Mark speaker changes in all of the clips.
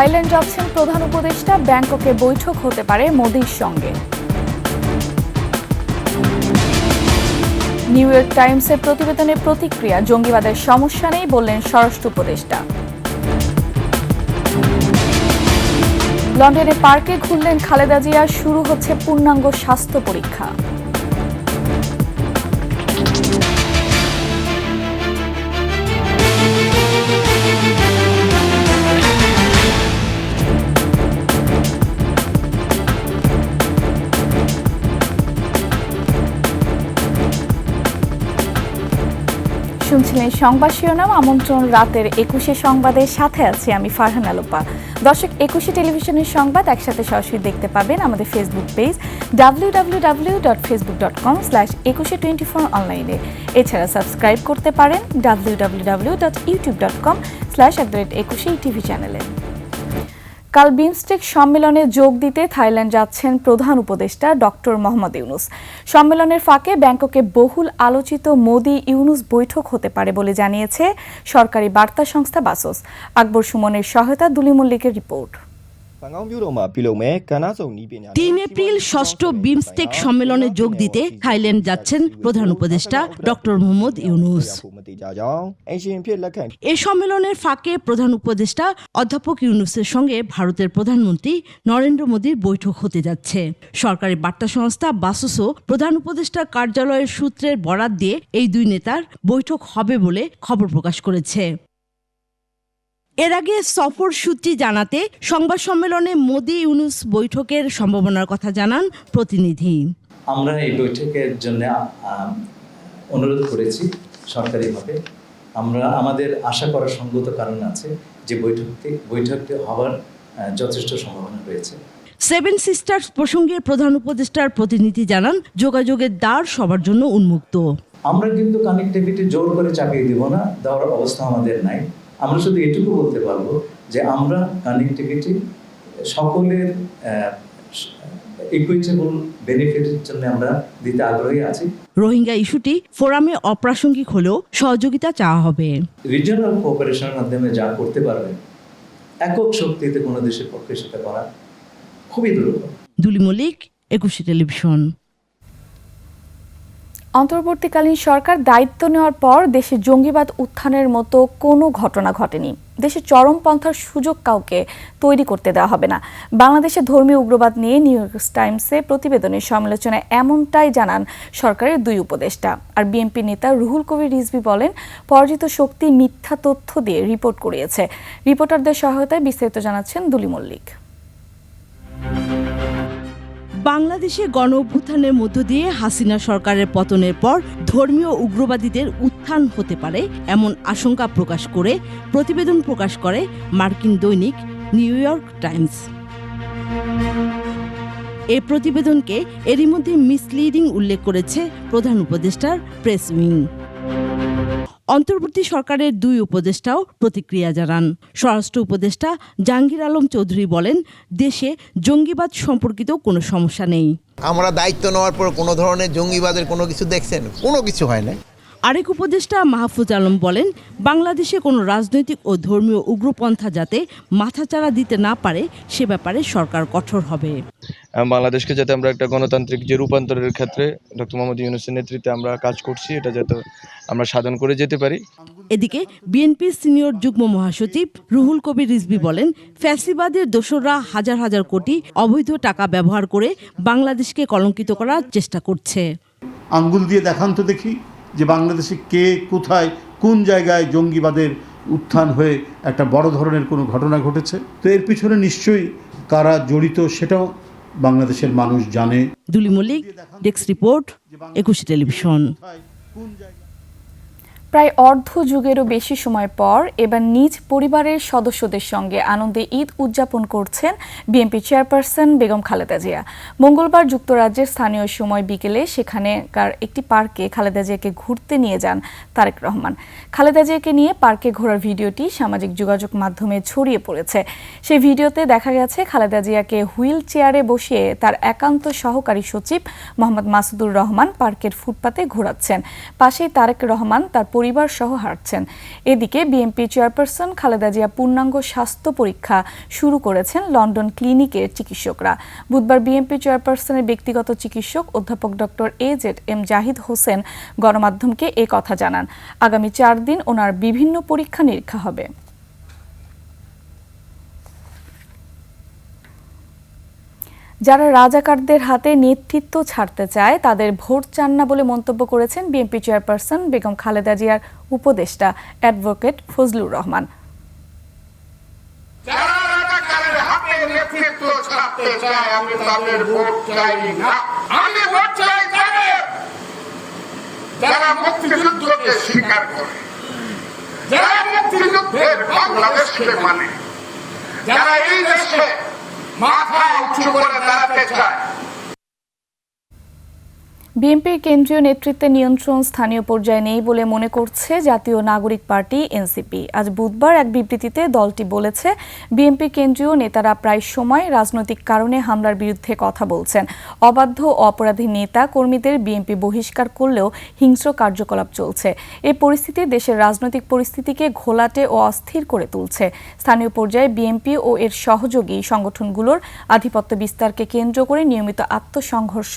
Speaker 1: Thailand যাচ্ছেন প্রধান উপদেষ্টা, ব্যাংককে বৈঠক হতে পারে মোদির সঙ্গে। নিউ ইয়র্ক টাইমসের প্রতিবেদনের প্রতিক্রিয়া, জঙ্গিবাদের সমস্যা নেই বললেন স্বরাষ্ট্র উপদেষ্টা। লন্ডনে পার্কে ঘুরলেন খালেদা জিয়া, শুরু হচ্ছে পূর্ণাঙ্গ স্বাস্থ্য পরীক্ষা। শুনছিলেন সংবাদ শিরোনাম। আমন্ত্রণ রাতের 21 সংবাদের সাথে আছি আমি ফারহান আলোপা। দর্শক, 21 টেলিভিশনের সংবাদ একসাথে সরাসরি দেখতে পাবেন আমাদের ফেসবুক পেজ www.facebook.com/2124 অনলাইনে। এছাড়া সাবস্ক্রাইব করতে পারেন www.youtube.com/21 চ্যানেলে। কাল বিমস্টেক সম্মেলনে যোগ দিতে থাইল্যান্ড যাচ্ছেন প্রধান উপদেষ্টা ডক্টর মোহাম্মদ ইউনুস। সম্মেলনের ফাঁকে ব্যাংককে বহুল আলোচিত মোদি-ইউনুস বৈঠক হতে পারে বলে জানিয়েছে সরকারি বার্তা সংস্থা বাসস। আকবর সুমনের সহায়তা দুলি মল্লিকের রিপোর্ট।
Speaker 2: 3 এপ্রিল ষষ্ঠ বিমস্টেক সম্মেলনে যোগ দিতে থাইল্যান্ড যাচ্ছেন প্রধান উপদেষ্টা ডক্টর মোহাম্মদ ইউনুস। এ সম্মেলনের ফাঁকে প্রধান উপদেষ্টা অধ্যাপক ইউনুসের সঙ্গে ভারতের প্রধানমন্ত্রী নরেন্দ্র মোদীর বৈঠক হতে যাচ্ছে। সরকারি বার্তা সংস্থা বাসসও প্রধান উপদেষ্টার কার্যালয়ের সূত্রের বরাত দিয়ে এই দুই নেতার বৈঠক হবে বলে খবর প্রকাশ করেছে। এর আগে সফর সূত্রে জানাতে সংবাদ সম্মেলনে মোদি ইউনুস বৈঠকের সম্ভাবনার কথা জানান প্রতিনিধি।
Speaker 3: আমরা এই বৈঠকের জন্য অনুরোধ করেছি সরকারিভাবে। আমরা আমাদের আশা করার সঙ্গত কারণ আছে যে বৈঠকটি হওয়ার যথেষ্ট সম্ভাবনা রয়েছে।
Speaker 2: 7 সিস্টার্স প্রসঙ্গে প্রধান উপদেষ্টার প্রতিনিধি জানান যোগাযোগের দ্বার সবার জন্য উন্মুক্ত।
Speaker 3: আমরা কিন্তু কানেক্টিভিটি জোর করে চাপিয়ে দিব না, দেওয়ার অবস্থা আমাদের নাই। আমরা শুধু এটুকু বলতে পারবো যে আমরা কানেক্টিভিটি সকলের ইকুইটেবল বেনিফিটের জন্য আমরা দিতে আগ্রহী আছি।
Speaker 2: রোহিঙ্গা ইস্যুটি ফোরামে অপ্রাসঙ্গিক হলেও সহযোগিতা চাওয়া হবে।
Speaker 3: রিজিওনাল কোঅপারেশনের মাধ্যমে যা করতে পারবে একক শক্তিতে কোনো দেশের পক্ষে সেটা করা খুবই দুর্লভ।
Speaker 2: দুলি মল্লিক, 21 টেলিভিশন।
Speaker 1: অন্তর্বর্তীকালীন সরকার দায়িত্ব নেওয়ার পর দেশে জঙ্গিবাদ উত্থানের মতো কোনো ঘটনা ঘটেনি। দেশে চরমপন্থার সুযোগ কাউকে তৈরি করতে দেওয়া হবে না। বাংলাদেশে ধর্মীয় উগ্রবাদ নিয়ে নিউ ইয়র্ক টাইমসে প্রতিবেদনের সমালোচনায় এমনটাই জানান সরকারের দুই উপদেষ্টা। আর বিএনপি নেতা রুহুল কবির রিজভী বলেন, পরাজিত শক্তি মিথ্যা তথ্য দিয়ে রিপোর্ট করিয়েছে। রিপোর্টারদের সহায়তায় বিস্তারিত জানাচ্ছেন দুলি মল্লিক।
Speaker 2: বাংলাদেশে গণ অভ্যুত্থানের মধ্য দিয়ে হাসিনা সরকারের পতনের পর ধর্মীয় উগ্রবাদীদের উত্থান হতে পারে এমন আশঙ্কা প্রকাশ করে প্রতিবেদন প্রকাশ করে মার্কিন দৈনিক নিউ ইয়র্ক টাইমস। এই প্রতিবেদনকে এরই মধ্যে মিসলিডিং উল্লেখ করেছে প্রধান উপদেষ্টার প্রেস উইং। অন্তর্বর্তী সরকারের দুই উপদেষ্টাও প্রতিক্রিয়া জানান। স্বরাষ্ট্র উপদেষ্টা জাহাঙ্গীর আলম চৌধুরী বলেন, দেশে জঙ্গিবাদ সম্পর্কিত কোনো সমস্যা নেই।
Speaker 4: আমরা দায়িত্ব নেওয়ার পর কোনো ধরনের জঙ্গিবাদের কোনো কিছু দেখছেন? কোনো কিছু হয় না।
Speaker 2: আরেক উপদেষ্টা মাহফুজ আলম বলেন, বাংলাদেশে কোনো রাজনৈতিক ও ধর্মীয় উগ্রপন্থা যাতে মাথাচাড়া দিতে না পারে সে ব্যাপারে সরকার কঠোর হবে।
Speaker 5: বাংলাদেশকে যাতে আমরা একটা গণতান্ত্রিক যে রূপান্তরের ক্ষেত্রে ডক্টর মোহাম্মদ ইউনূসের নেতৃত্বে আমরা কাজ করছি, এটা যাতে আমরা সাধন করে যেতে পারি।
Speaker 2: এদিকে বিএনপির সিনিয়র যুগ্ম মহাসচিব রুহুল কবির রিজভী বলেন, ফ্যাসিবাদের দোসররা হাজার হাজার কোটি অবৈধ টাকা ব্যবহার করে বাংলাদেশকে কলঙ্কিত করার চেষ্টা করছে।
Speaker 6: আঙ্গুল দিয়ে দেখান তো দেখি যে বাংলাদেশে কে, কোথায়, কোন জায়গায় জঙ্গিবাদের উত্থান হয়ে একটা বড় ধরনের কোনো ঘটনা ঘটেছে। তো এর পিছনে নিশ্চয়ই কারা জড়িত সেটাও বাংলাদেশের মানুষ জানে।
Speaker 2: দুলি মল্লিক, ডেস্ক রিপোর্ট, 21 টেলিভিশন।
Speaker 1: প্রায় অর্ধ যুগেরও বেশি সময় পর এবার নিজ পরিবারের সদস্যদের সঙ্গে আনন্দে ঈদ উদযাপন করছেন বিএনপি চেয়ারপারসন বেগম খালেদা জিয়া। মঙ্গলবার যুক্তরাজ্যের স্থানীয় সময় বিকেলে সেখানকার একটি পার্কে খালেদা জিয়াকে ঘুরতে নিয়ে যান তারেক রহমান। খালেদা জিয়াকে নিয়ে পার্কে ঘোরার ভিডিওটি সামাজিক যোগাযোগ মাধ্যমে ছড়িয়ে পড়েছে। সেই ভিডিওতে দেখা গেছে খালেদা জিয়াকে হুইল চেয়ারে বসিয়ে তার একান্ত সহকারী সচিব মোহাম্মদ মাসুদুর রহমান পার্কের ফুটপাতে ঘোরাচ্ছেন। পাশেই তারেক রহমান তার পরিবার সহ হারছেন। এদিকে বিএনপি চেয়ারপারসন খালেদা জিয়া পূর্ণাঙ্গ স্বাস্থ্য পরীক্ষা শুরু করেছেন লন্ডন ক্লিনিকের চিকিৎসকরা। বুধবার বিএনপি চেয়ারপারসনের ব্যক্তিগত চিকিৎসক অধ্যাপক ডক্টর AZM জাহিদ হোসেন গণমাধ্যমকে এ কথা জানান। আগামী 4 দিন ওনার বিভিন্ন পরীক্ষা নিরীক্ষা হবে। যারা রাজাকারদের হাতে নেতৃত্ব ছাড়তে চায় তাদের ভোট চান না বলে মন্তব্য করেছেন বিএনপি চেয়ারপারসন বেগম খালেদা জিয়ার উপদেষ্টা অ্যাডভোকেট ফজলুর রহমান।
Speaker 7: যারা রাজাকারের হাতে নেতৃত্ব ছাড়তে চায় আমি তাদের ভোট চাই না। আমি ভোট চাই তাদের যারা মুক্তিযুদ্ধকে স্বীকার করে, যারা মুক্তিযুদ্ধের বাংলাদেশকে মানে, যারা এই দেশে মাথা উঁচু করে দাঁড়াতে চায়।
Speaker 1: বিএনপির কেন্দ্রীয় নেতৃত্বের নিয়ন্ত্রণ স্থানীয় পর্যায়ে নেই বলে মনে করছে জাতীয় নাগরিক পার্টি এনসিপি। আজ বুধবার এক বিবৃতিতে দলটি বলেছে, বিএনপির কেন্দ্রীয় নেতারা প্রায় সময় রাজনৈতিক কারণে হামলার বিরুদ্ধে কথা বলছেন। অবাধ্য ও অপরাধী নেতা কর্মীদের বিএনপি বহিষ্কার করলেও হিংস্র কার্যকলাপ চলছে। এই পরিস্থিতি দেশের রাজনৈতিক পরিস্থিতিকে ঘোলাটে ও অস্থির করে তুলছে। স্থানীয় পর্যায়ে বিএনপি ও এর সহযোগী সংগঠনগুলোর আধিপত্য বিস্তারকে কেন্দ্র করে নিয়মিত আত্মসংঘর্ষ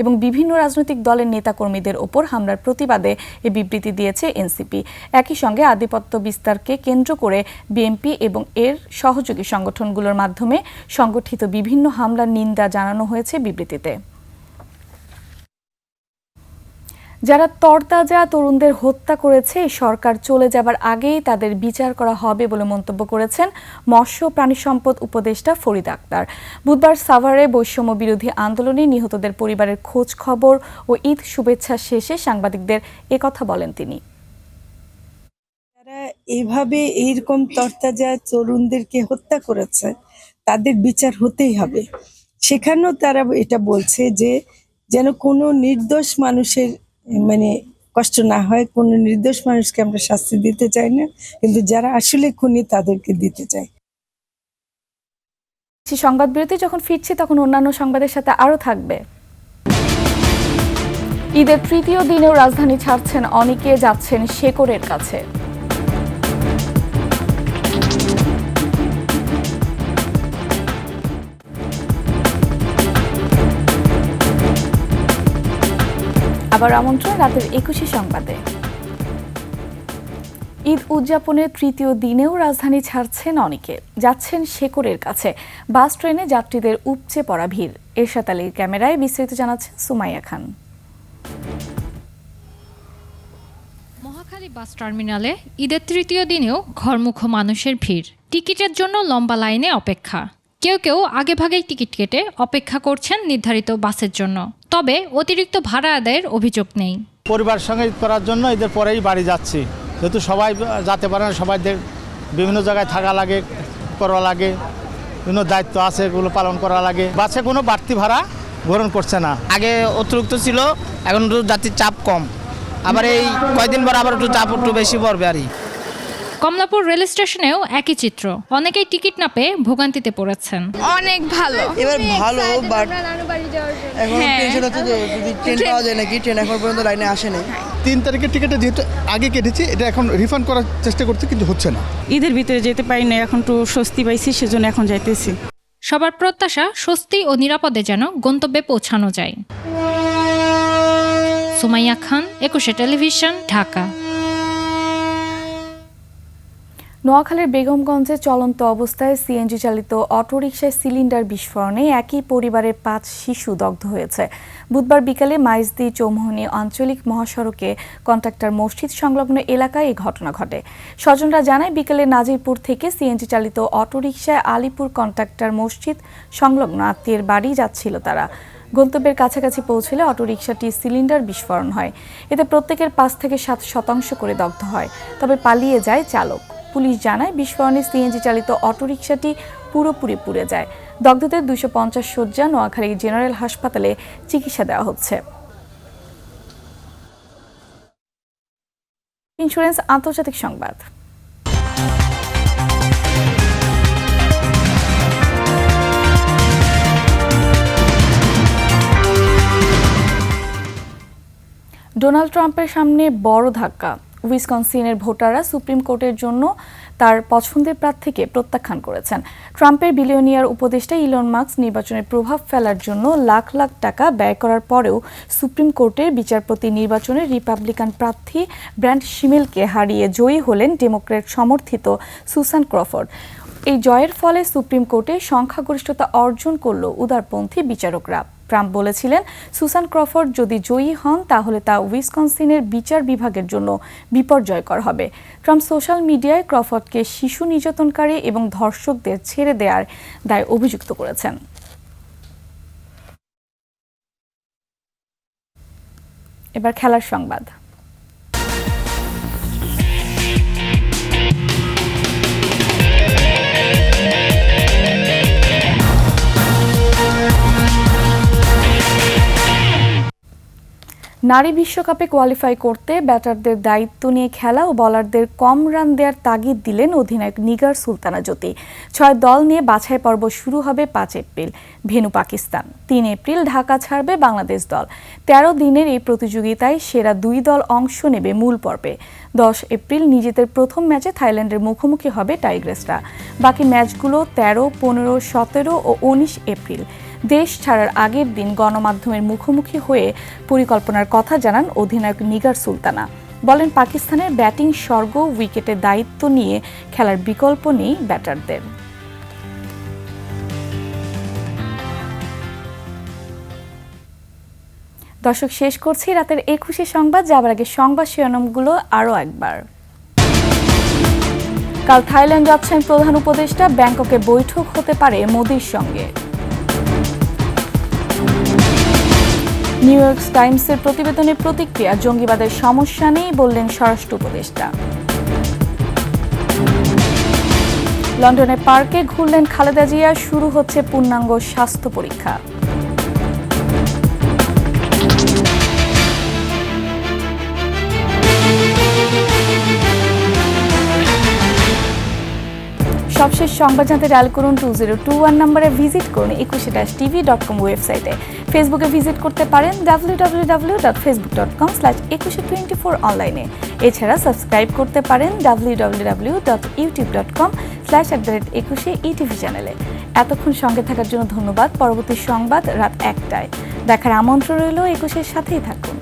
Speaker 1: এবং বিভিন্ন রাজনৈতিক দলের নেতাকর্মীদের ওপর হামলার প্রতিবাদে এ বিবৃতি দিয়েছে এনসিপি। একই সঙ্গে আধিপত্য বিস্তারকে কেন্দ্র করে বিএনপি এবং এর সহযোগী সংগঠনগুলোর মাধ্যমে সংগঠিত বিভিন্ন হামলার নিন্দা জানানো হয়েছে বিবৃতিতে। যারা তরতাজা তরুণদের হত্যা করেছে সরকার চলে যাবার আগেই তাদের বিচার করা হবে বলে মন্তব্য করেছেন মৎস্য প্রাণী সম্পদ উপদেষ্টা ফরিদ আক্তার। বুধবার সাভারে বৈষম্য বিরোধী আন্দোলনে নিহতদের পরিবারের খোঁজ খবর ও ঈদ শুভেচ্ছা শেষে সাংবাদিকদের একথা বলেন তিনি।
Speaker 8: যারা এইভাবে এইরকম তরতাজা তরুণদেরকে হত্যা করেছে তাদের বিচার হতেই হবে। সেখানেও তারা এটা বলছে যে যেন কোনো নির্দোষ মানুষের কষ্ট না হয়, কোনো নির্দোষ মানুষকে আমরা শাস্তি দিতে চাই না, কিন্তু যারা আসলে খুনি তাদেরকে দিতে চাই।
Speaker 1: সংবাদ বিরতি যখন ফিরছি তখন অন্যান্য সংবাদের সাথে আরও থাকবে। ঈদের তৃতীয় দিনেও রাজধানী ছাড়ছেন অনেকে, যাচ্ছেন শেকড়ের কাছে। আবার আমন্ত্রণ রাতের 21 সংবাদে। ঈদ উদযাপনের তৃতীয় দিনেও রাজধানী ছাড়ছেন অনেকে, যাচ্ছেন শেকড়ের কাছে। বাস ট্রেনে যাত্রীদের উপচে পড়া ভিড়। এরশাদ আলীর ক্যামেরায় বিস্তারিত জানাচ্ছেন সুমাইয়া খান।
Speaker 9: মহাখালী বাস টার্মিনালে ঈদের তৃতীয় দিনেও ঘরমুখো মানুষের ভিড়। টিকিটের জন্য লম্বা লাইনে অপেক্ষা। কেউ কেউ আগেভাগেই টিকিট কেটে অপেক্ষা করছেন নির্ধারিত বাসের জন্য। তবে অতিরিক্ত ভাড়া আদায়ের অভিযোগ নেই।
Speaker 10: পরিবার সঙ্গে ঈদ করার জন্য ঈদের পরেই বাড়ি যাচ্ছি, যেহেতু সবাই যেতে পারে না, সবাইদের বিভিন্ন জায়গায় থাকা লাগে, করা লাগে, বিভিন্ন দায়িত্ব আছে, এগুলো পালন করা লাগে। বাসে কোনো বাড়তি ভাড়া গ্রহণ করছে না।
Speaker 11: আগে অতিরিক্ত ছিল, এখন একটু যাত্রীর চাপ কম। আবার এই কয়েকদিন পর আবার একটু চাপ একটু বেশি পড়বে আর কি।
Speaker 9: কমলাপুর রেল স্টেশনেও একই চিত্র। অনেকেই টিকিট না পেয়ে ভোগান্তিতে পড়েছেন।
Speaker 12: অনেক ভালো,
Speaker 13: এবার ভালো, বাট এখন টেনশন হচ্ছে যে যদি ট্রেন পাওয়া যায় নাকি, ট্রেন এখন পর্যন্ত লাইনে আসে নাই।
Speaker 10: 3 তারিখের টিকিটে যেহেতু আগে কেটেছি, এটা এখন রিফান্ড করার চেষ্টা করছি, কিন্তু হচ্ছে না।
Speaker 14: ঈদের ভিতরে যেতে পারি না, এখন একটু স্বস্তি পাইছি, সেজন্য এখন যাইতেছি।
Speaker 9: সবার প্রত্যাশা স্বস্তি ও নিরাপদে যেন গন্তব্যে পৌঁছানো যায়। সুমাইয়া খান, 21 টেলিভিশন, ঢাকা।
Speaker 1: নোয়াখালীর বেগমগঞ্জে চলন্ত অবস্থায় সিএনজি চালিত অটোরিকশায় সিলিন্ডার বিস্ফোরণে একই পরিবারের 5 শিশু দগ্ধ হয়েছে। বুধবার বিকালে মাইজদি চৌমুহনী আঞ্চলিক মহাসড়কে কন্ট্রাক্টর মসজিদ সংলগ্ন এলাকায় এই ঘটনা ঘটে। স্বজনরা জানায়, বিকেলে নাজিরপুর থেকে সিএনজি চালিত অটোরিকশায় আলিপুর কন্ট্রাক্টর মসজিদ সংলগ্ন আত্মীয়ের বাড়ি যাচ্ছিল তারা। গন্তব্যের কাছাকাছি পৌঁছলে অটোরিকশাটি সিলিন্ডার বিস্ফোরণ হয়। এতে প্রত্যেকের 5 থেকে 7% করে দগ্ধ হয়, তবে পালিয়ে যায় চালক। পুলিশ জানায়, বিস্ফোরণে সিএনজি চালিত অটোরিকশাটি পুরোপুরি পুড়ে যায়। দগ্ধদের 250 শয্যা নোয়াখালী জেনারেল হাসপাতালে চিকিৎসা দেওয়া হচ্ছে। ইন্স্যুরেন্স আন্তর্জাতিক সংবাদ। ডোনাল্ড ট্রাম্পের সামনে বড় ধাক্কা। উইসকনসিনের ভোটাররা সুপ্রিম কোর্টের জন্য তার পছন্দের প্রার্থীকে প্রত্যাখ্যান করেছেন। ট্রাম্পের বিলিয়নিয়ার উপদেষ্টা ইলন মাস্ক নির্বাচনে প্রভাব ফেলার জন্য লাখ লাখ টাকা ব্যয় করার পরেও সুপ্রিম কোর্টের বিচারপতি নির্বাচনে রিপাবলিকান প্রার্থী ব্র্যাড শিমেলকে হারিয়ে জয়ী হলেন ডেমোক্র্যাট সমর্থিত সুসান ক্রফোর্ড। এই জয়ের ফলে সুপ্রিম কোর্টে সংখ্যাগরিষ্ঠতা অর্জন করল উদারপন্থী বিচারকরা। ট্রাম্প বলেছিলেন, সুসান ক্রফোর্ড যদি জয়ী হন তাহলে তা উইসকনসিনের বিচার বিভাগের জন্য বিপর্যয়কর হবে। ট্রাম্প সোশ্যাল মিডিয়ায় ক্রফোর্ডকে শিশু নির্যাতনকারী এবং ধর্ষকদের ছেড়ে দেওয়ার দায় অভিযুক্ত করেছেন। এবার খেলার সংবাদ। নারী বিশ্বকাপে কোয়ালিফাই করতে ব্যাটারদের দায়িত্ব নিয়ে খেলা ও বলারদের কম রান দেওয়ার তাগিদ দিলেন অধিনায়ক নিগার সুলতানা জ্যোতি। 6 দল নিয়ে বাছাই পর্ব শুরু হবে 5 April. Venue Pakistan. 3 April Dhaka ছাড়বে বাংলাদেশ দল। 13 দিনের এই প্রতিযোগিতায় সেরা 2 দল অংশ নেবে মূল পর্বে। 10 এপ্রিল নিজেদের প্রথম ম্যাচে থাইল্যান্ডের মুখোমুখি হবে টাইগ্রেসরা। বাকি ম্যাচগুলো 13, 15, 17 ও 19 এপ্রিল। দেশ ছাড়ার আগের দিন গণমাধ্যমের মুখোমুখি হয়ে পরিকল্পনার কথা জানান অধিনায়ক নিগার সুলতানা। বলেন, পাকিস্তানের ব্যাটিং স্বর্গ, উইকেটের দায়িত্ব নিয়ে খেলার বিকল্প নেই ব্যাটারদের। দর্শক, শেষ করছি রাতের 21 সংবাদ। যাবার আগে সংবাদ শিরোনামগুলো আরও একবার। কাল থাইল্যান্ড যাচ্ছেন প্রধান উপদেষ্টা, ব্যাংককে বৈঠক হতে পারে মোদির সঙ্গে। নিউ ইয়র্ক টাইমসের প্রতিবেদনের প্রতিক্রিয়া, জঙ্গিবাদের সমস্যা নেই বললেন স্বরাষ্ট্র উপদেষ্টা। লন্ডনে পার্কে ঘুরলেন খালেদা জিয়া, শুরু হচ্ছে পূর্ণাঙ্গ স্বাস্থ্য পরীক্ষা। সবশেষ সংবাদ জানতে ডায়াল করুন 2021 নম্বরে, ভিজিট করুন 21-tv.com ওয়েবসাইটে। ফেসবুকে ভিজিট করতে পারেন www.facebook.com/2124 অনলাইনে। এছাড়া সাবস্ক্রাইব করতে পারেন www.youtube.com/21etv চ্যানেলে। এতক্ষণ সঙ্গে থাকার জন্য ধন্যবাদ। পরবর্তী সংবাদ রাত 1টায় দেখার আমন্ত্রণ রইল। 21-এর সাথেই থাকুন।